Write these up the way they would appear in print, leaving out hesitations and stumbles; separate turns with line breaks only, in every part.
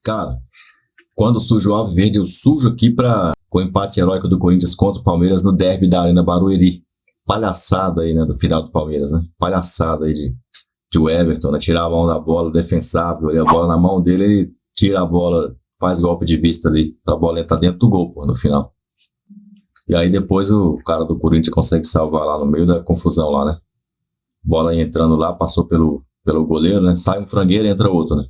Cara, quando surge o Alviverde, eu sujo aqui com o empate heróico do Corinthians contra o Palmeiras no derby da Arena Barueri. Palhaçada aí, né, do final do Palmeiras, né? Palhaçada aí de o Everton, né? Tirar a mão da bola, defensável, ali, a bola na mão dele, ele tira a bola, faz golpe de vista ali, a bola entra dentro do gol, pô, no final. E aí depois o cara do Corinthians consegue salvar lá no meio da confusão lá, né? Bola entrando lá, passou pelo goleiro, né? Sai um frangueiro e entra outro, né?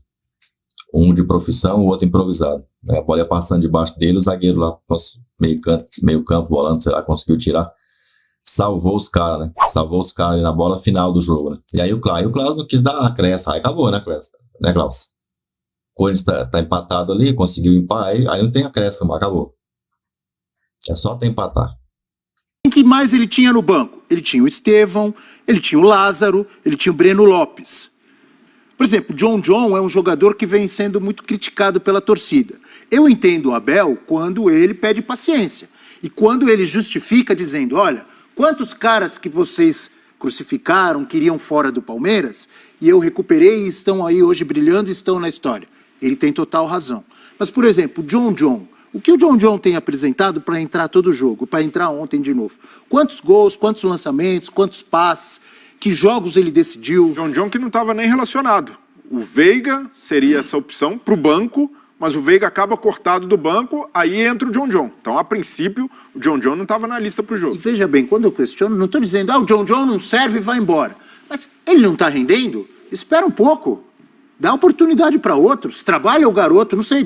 Um de profissão, o outro improvisado. A bola ia passando debaixo dele, o zagueiro lá, meio campo, volante, sei lá, conseguiu tirar. Salvou os caras, né? Salvou os caras ali na bola final do jogo, né? E aí o Klaus não quis dar a creça, aí acabou, né, Klaus? Né, Klaus? O Corinthians tá empatado ali, conseguiu empatar, aí não tem acréscimo, acabou. É só até empatar.
O que mais ele tinha no banco? Ele tinha o Estevão, ele tinha o Lázaro, ele tinha o Breno Lopes. Por exemplo, John é um jogador que vem sendo muito criticado pela torcida. Eu entendo o Abel quando ele pede paciência. E quando ele justifica dizendo, olha, quantos caras que vocês crucificaram, queriam fora do Palmeiras, e eu recuperei e estão aí hoje brilhando e estão na história. Ele tem total razão. Mas, por exemplo, John, o que o John tem apresentado para entrar todo o jogo, para entrar ontem de novo? Quantos gols, quantos lançamentos, quantos passes, que jogos ele decidiu?
John que não estava nem relacionado. O Veiga seria essa opção para o banco, mas o Veiga acaba cortado do banco, aí entra o John. Então, a princípio, o John não estava na lista para o jogo.
E veja bem, quando eu questiono, não estou dizendo, o John não serve e vai embora. Mas ele não está rendendo? Espera um pouco. Dá oportunidade para outros, trabalha o garoto, não sei,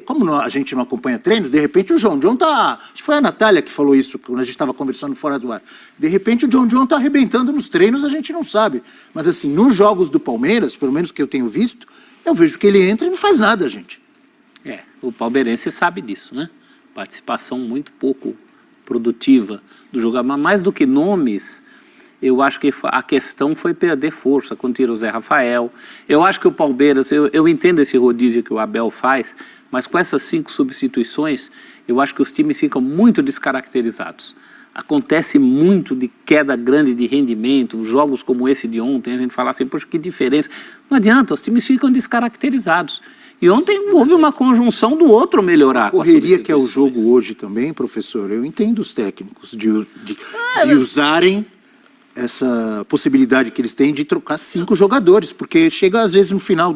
como a gente não acompanha treino, de repente o John tá... Acho que foi a Natália que falou isso, quando a gente estava conversando fora do ar. De repente o John tá arrebentando nos treinos, a gente não sabe. Mas assim, nos jogos do Palmeiras, pelo menos que eu tenho visto, eu vejo que ele entra e não faz nada, gente.
O palmeirense sabe disso, né? Participação muito pouco produtiva do jogador, mas mais do que nomes... Eu acho que a questão foi perder força quando tira o Zé Rafael. Eu acho que o Palmeiras, eu entendo esse rodízio que o Abel faz, mas com essas 5 substituições, eu acho que os times ficam muito descaracterizados. Acontece muito de queda grande de rendimento, jogos como esse de ontem, a gente fala assim, poxa, que diferença. Não adianta, os times ficam descaracterizados. E ontem houve uma conjunção do outro melhorar.
A correria que é o jogo hoje também, professor, eu entendo os técnicos de usarem essa possibilidade que eles têm de trocar 5 jogadores, porque chega às vezes no final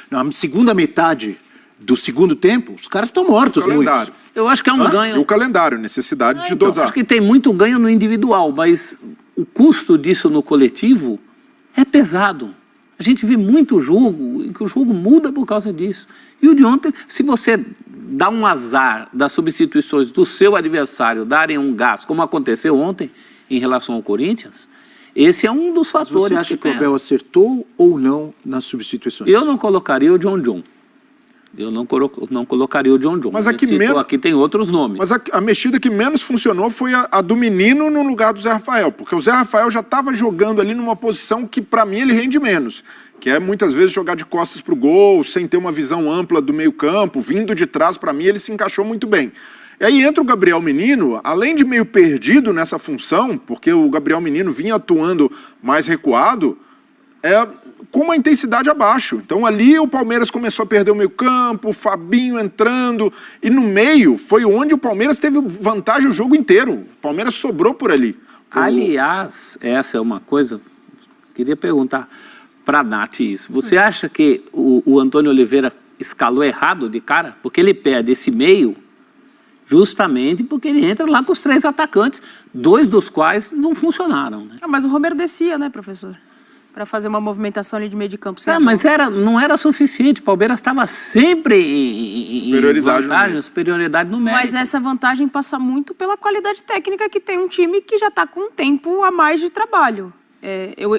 na segunda metade do segundo tempo, os caras estão mortos, muitos.
Eu acho que é um ganho.
E o calendário, necessidade de dosar.
Acho que tem muito ganho no individual, mas o custo disso no coletivo é pesado. A gente vê muito jogo em que o jogo muda por causa disso. E o de ontem, se você dá um azar das substituições do seu adversário darem um gás, como aconteceu ontem em relação ao Corinthians, esse é um dos fatores.
Você acha que o Abel acertou ou não nas substituições?
Eu não colocaria o John. Eu não colocaria o John.
Mas aqui
tem outros nomes.
Mas a mexida que menos funcionou foi a do menino no lugar do Zé Rafael. Porque o Zé Rafael já estava jogando ali numa posição que, para mim, ele rende menos. Que é, muitas vezes, jogar de costas para o gol, sem ter uma visão ampla do meio campo, vindo de trás, para mim, ele se encaixou muito bem. E aí entra o Gabriel Menino, além de meio perdido nessa função, porque o Gabriel Menino vinha atuando mais recuado, com uma intensidade abaixo. Então ali o Palmeiras começou a perder o meio campo, o Fabinho entrando, e no meio foi onde o Palmeiras teve vantagem o jogo inteiro. O Palmeiras sobrou por ali.
Aliás, essa é uma coisa, queria perguntar para a Nath isso. Você acha que o Antônio Oliveira escalou errado de cara? Porque ele perde esse meio justamente porque ele entra lá com os 3 atacantes, 2 dos quais não funcionaram. Né?
Mas o Romero descia, né, professor? Para fazer uma movimentação ali de meio de campo.
Mas não era suficiente. O Palmeiras estava sempre em superioridade numérica.
Mas essa vantagem passa muito pela qualidade técnica que tem um time que já está com um tempo a mais de trabalho.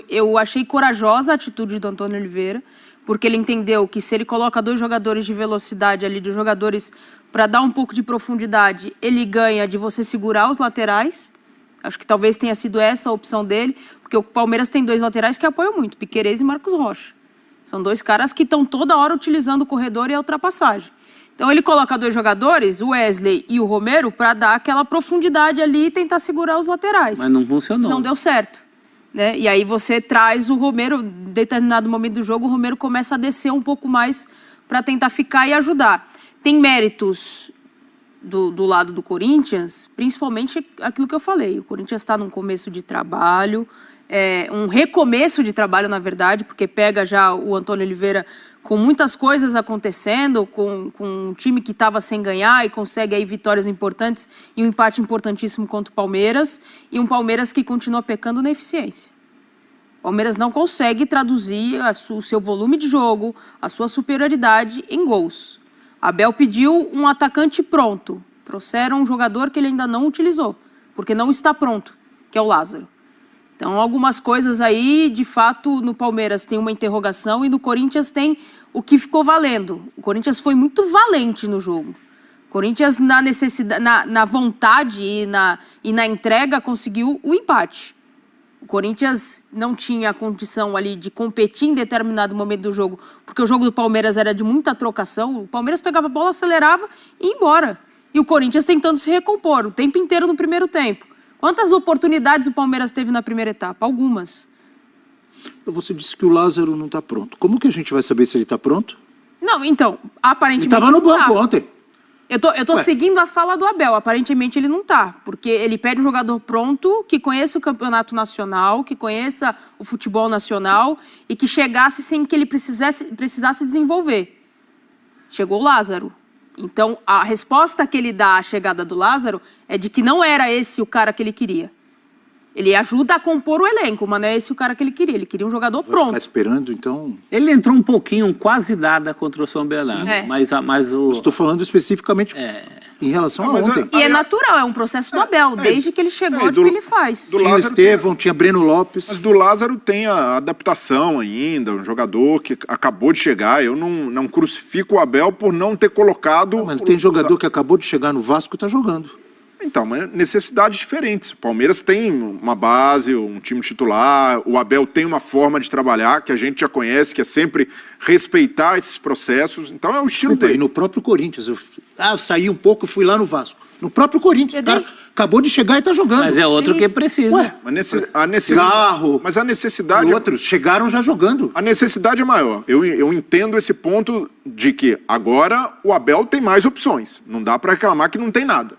Eu achei corajosa a atitude do Antônio Oliveira, porque ele entendeu que se ele coloca 2 jogadores de velocidade ali, de jogadores para dar um pouco de profundidade, ele ganha de você segurar os laterais. Acho que talvez tenha sido essa a opção dele, porque o Palmeiras tem 2 laterais que apoiam muito, Piquerez e Marcos Rocha. São 2 caras que estão toda hora utilizando o corredor e a ultrapassagem. Então ele coloca 2 jogadores, o Wesley e o Romero, para dar aquela profundidade ali e tentar segurar os laterais.
Mas não funcionou.
Não deu certo. Né? E aí você traz o Romero, em determinado momento do jogo, o Romero começa a descer um pouco mais para tentar ficar e ajudar. Tem méritos do lado do Corinthians, principalmente aquilo que eu falei. O Corinthians está num começo de trabalho, um recomeço de trabalho, na verdade, porque pega já o Antônio Oliveira com muitas coisas acontecendo, com um time que estava sem ganhar e consegue aí vitórias importantes e um empate importantíssimo contra o Palmeiras, e um Palmeiras que continua pecando na eficiência. O Palmeiras não consegue traduzir o seu volume de jogo, a sua superioridade em gols. Abel pediu um atacante pronto. Trouxeram um jogador que ele ainda não utilizou, porque não está pronto, que é o Lázaro. Então, algumas coisas aí, de fato, no Palmeiras tem uma interrogação e no Corinthians tem o que ficou valendo. O Corinthians foi muito valente no jogo. O Corinthians, na necessidade, na vontade e na entrega, conseguiu o empate. O Corinthians não tinha a condição ali de competir em determinado momento do jogo, porque o jogo do Palmeiras era de muita trocação. O Palmeiras pegava a bola, acelerava e ia embora. E o Corinthians tentando se recompor o tempo inteiro no primeiro tempo. Quantas oportunidades o Palmeiras teve na primeira etapa? Algumas.
Você disse que o Lázaro não está pronto. Como que a gente vai saber se ele está pronto?
Não, então, aparentemente
Ele estava no
não
banco
tá.
ontem.
Eu tô seguindo a fala do Abel. Aparentemente ele não tá, porque ele pede um jogador pronto, que conheça o campeonato nacional, que conheça o futebol nacional e que chegasse sem que ele precisasse desenvolver. Chegou o Lázaro. Então, a resposta que ele dá à chegada do Lázaro é de que não era esse o cara que ele queria. Ele ajuda a compor o elenco, mas não é esse o cara que ele queria. Ele queria um jogador
Vai
pronto.
ficar esperando, então...
Ele entrou um pouquinho, quase nada contra o São Bernardo.
É.
Mas o...
Estou falando especificamente em relação a
mas
ontem.
E é natural, é um processo do Abel, desde que ele chegou, de que ele faz.
do
Tinha o
Lázaro
Estevão, tinha Breno Lopes.
Mas do Lázaro tem a adaptação ainda, um jogador que acabou de chegar. Eu não crucifico o Abel por não ter colocado...
Mas tem jogador que acabou de chegar no Vasco e está jogando.
Então, mas necessidades diferentes. O Palmeiras tem uma base, um time titular, o Abel tem uma forma de trabalhar que a gente já conhece, que é sempre respeitar esses processos. Então é o estilo
Desculpa,
dele.
e no próprio Corinthians. Eu saí um pouco e fui lá no Vasco. No próprio Corinthians, o cara acabou de chegar e está jogando.
Mas é outro que precisa.
Ué, Garro
Mas a necessidade...
e outros chegaram já jogando.
A necessidade é maior. Eu entendo esse ponto de que agora o Abel tem mais opções. Não dá para reclamar que não tem nada.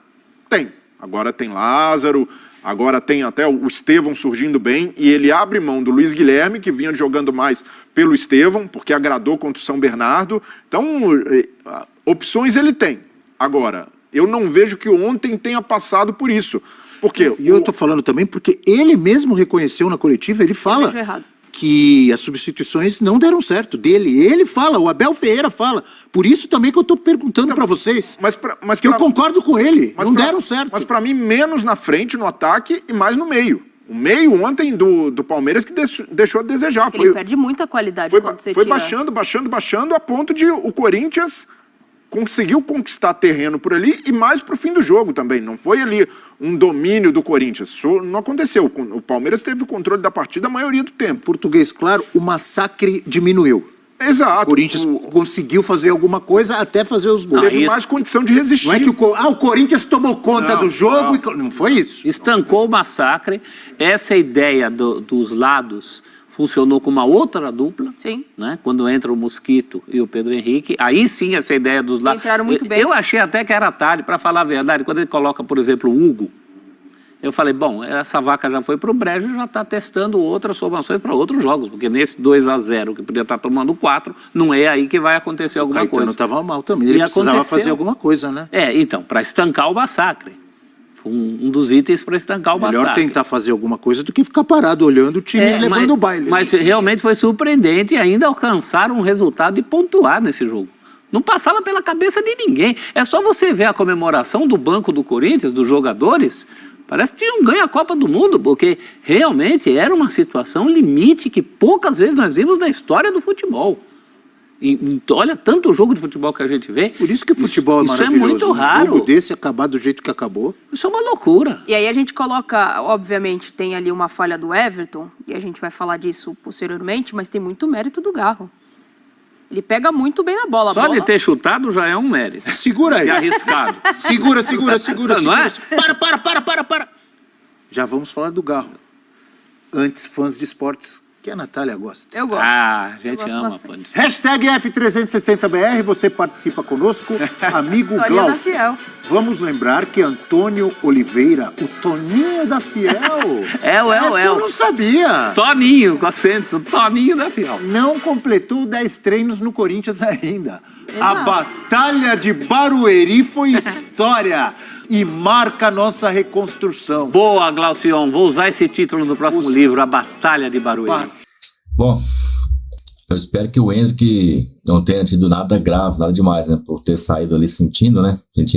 Tem. Agora tem Lázaro, agora tem até o Estevão surgindo bem, e ele abre mão do Luiz Guilherme, que vinha jogando mais pelo Estevão, porque agradou contra o São Bernardo. Então, opções ele tem. Agora, eu não vejo que ontem tenha passado por isso. Porque
E eu estou falando também porque ele mesmo reconheceu na coletiva, ele fala
vejo errado.
que as substituições não deram certo dele. Ele fala, o Abel Ferreira fala. Por isso também que eu estou perguntando para vocês.
mas
que eu concordo com ele, não
pra-
deram certo.
Mas para mim, menos na frente, no ataque, e mais no meio. O meio ontem do Palmeiras que deixou a desejar.
Ele perde muita qualidade quando você
foi
tira...
baixando, a ponto de o Corinthians conseguiu conquistar terreno por ali e mais pro fim do jogo também. Não foi ali um domínio do Corinthians. Isso não aconteceu. O Palmeiras teve o controle da partida a maioria do tempo.
Português, claro, o massacre diminuiu.
Exato.
O Corinthians conseguiu fazer alguma coisa até fazer os gols.
Teve
isso.
mais condição de resistir.
Não é que o Corinthians tomou conta
Não,
do jogo.
não.
Não foi isso.
Estancou o massacre. Essa ideia dos lados funcionou com uma outra dupla.
Sim.
Né? Quando entra o Mosquito e o Pedro Henrique, aí sim essa ideia dos lados...
Entraram muito bem.
Eu achei até que era tarde, para falar a verdade. Quando ele coloca, por exemplo, o Hugo, eu falei, bom, essa vaca já foi para o brejo e já está testando outras formações para outros jogos, porque nesse 2-0, que podia estar tomando 4, não é aí que vai acontecer alguma
O Caetano
coisa.
estava mal também. Ele
E
precisava
aconteceu.
fazer alguma coisa, né?
Então, para estancar o massacre. Foi um dos itens para estancar o
Melhor
massacre.
tentar fazer alguma coisa do que ficar parado olhando o time levando o baile.
Mas realmente foi surpreendente e ainda alcançaram um resultado e pontuar nesse jogo. Não passava pela cabeça de ninguém. É só você ver a comemoração do banco do Corinthians, dos jogadores. Parece que tinham ganho a Copa do Mundo, porque realmente era uma situação limite que poucas vezes nós vimos na história do futebol. E olha, tanto jogo de futebol que a gente vê.
Por isso que o futebol é
isso
maravilhoso.
é muito
Um
raro.
jogo desse acabar do jeito que acabou.
Isso é uma loucura.
E aí a gente coloca, obviamente, tem ali uma falha do Everton, e a gente vai falar disso posteriormente, mas tem muito mérito do Garro. Ele pega muito bem na bola.
Só de ter chutado já é um mérito.
Segura aí.
E arriscado.
Segura.
Não é?
Para. Já vamos falar do Garro. Antes, fãs de esportes que a Natália gosta.
Eu gosto.
Ah, a
Eu
gente
gosto
ama
bastante.
fã de
Hashtag F360BR, você participa conosco, amigo
Toninho da
Glaucio.
Fiel.
Vamos lembrar que Antônio Oliveira, o Toninho da Fiel. Essa eu não sabia.
Toninho, com acento, Toninho da Fiel.
Não completou 10 treinos no Corinthians ainda. A
Exato.
Batalha de Barueri foi história e marca a nossa reconstrução.
Boa, Glaucion, vou usar esse título no próximo livro, A Batalha de Barueri.
Bom, eu espero que o Enzo que não tenha tido nada grave, nada demais, né? Por ter saído ali sentindo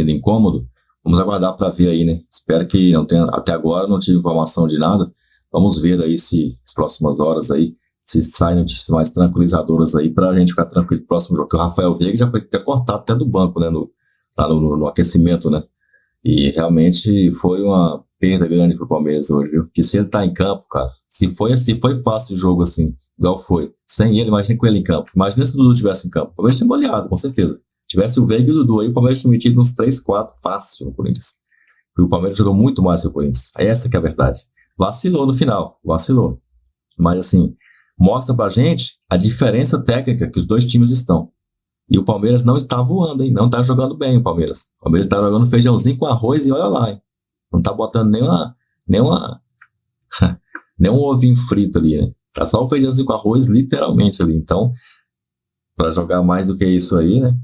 incômodo. Vamos aguardar para ver aí, né? Espero que não tenha, até agora não tive informação de nada. Vamos ver aí se as próximas horas aí, se saem notícias mais tranquilizadoras aí pra gente ficar tranquilo no próximo jogo. Que o Rafael Veiga já foi até cortado até do banco, né? No aquecimento, né? E realmente foi uma perda grande pro Palmeiras hoje, viu? Que se ele tá em campo, cara, se foi fácil o jogo assim, igual foi, sem ele, imagina com ele em campo. Imagina se o Dudu tivesse em campo. O Palmeiras tinha goleado, com certeza. Tivesse o Veiga e o Dudu aí, o Palmeiras tinha metido uns 3, 4 fácil no Corinthians. Porque o Palmeiras jogou muito mais que o Corinthians. Essa que é a verdade. Vacilou no final, vacilou. Mas assim, mostra pra gente a diferença técnica que os dois times estão. E o Palmeiras não está voando, hein? Não tá jogando bem o Palmeiras. O Palmeiras tá jogando feijãozinho com arroz e olha lá, hein? Não tá botando nem um ovinho frito ali, né? Tá só o feijãozinho com arroz, literalmente ali. Então, para jogar mais do que isso aí, né?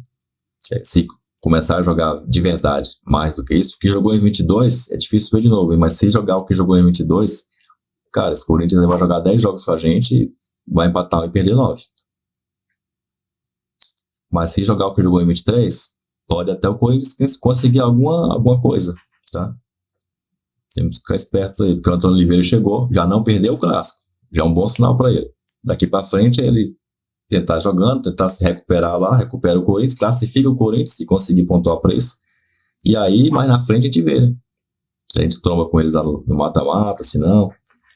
Se começar a jogar de verdade mais do que isso, o que jogou em 22 é difícil ver de novo, hein? Mas se jogar o que jogou em 22, cara, esse Corinthians vai jogar 10 jogos com a gente e vai empatar e perder 9. Mas se jogar o que jogou em 23, pode até o Corinthians conseguir alguma coisa, tá? Temos que ficar espertos aí, porque o Antônio Oliveira chegou, já não perdeu o clássico. Já é um bom sinal para ele. Daqui para frente, ele tentar jogando, tentar se recuperar lá, recupera o Corinthians, classifica o Corinthians e conseguir pontuar para isso. E aí, mais na frente, a gente vê, né? A gente tromba com eles lá no mata-mata, se não,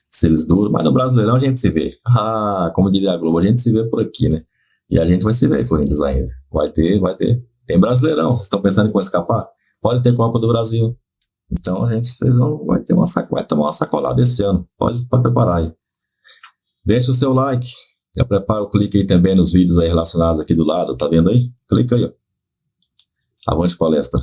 se eles duram. Mas no Brasileirão a gente se vê. Ah, como diria a Globo, a gente se vê por aqui, né? E a gente vai se ver, Corinthians ainda. Vai ter. Tem Brasileirão, vocês estão pensando que vai escapar? Pode ter Copa do Brasil. Então vai tomar uma sacolada esse ano. Pode preparar aí. Deixa o seu like. Já prepara o clique aí também nos vídeos aí relacionados aqui do lado. Tá vendo aí? Clica aí, ó. Avante palestra.